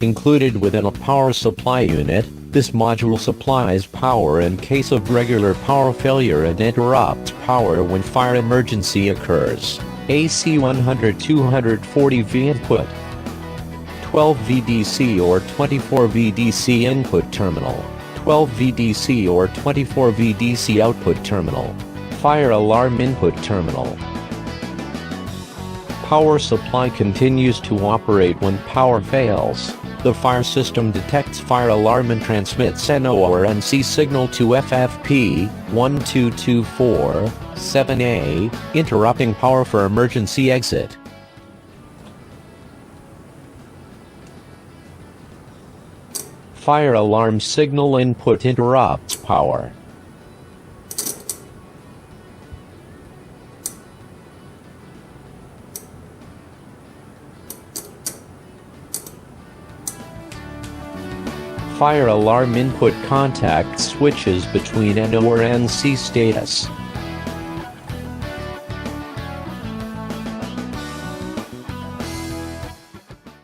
Included within a power supply unit, this module supplies power in case of regular power failure and interrupts power when fire emergency occurs. AC 100-240V input, 12 VDC or 24 VDC input terminal, 12 VDC or 24 VDC output terminal, fire alarm input terminal. Power supply continues to operate when power fails. The fire system detects fire alarm and transmits NO or NC signal to FFP 12247A, interrupting power for emergency exit. Fire alarm signal input interrupts power. Fire alarm input contact switches between NO or NC status.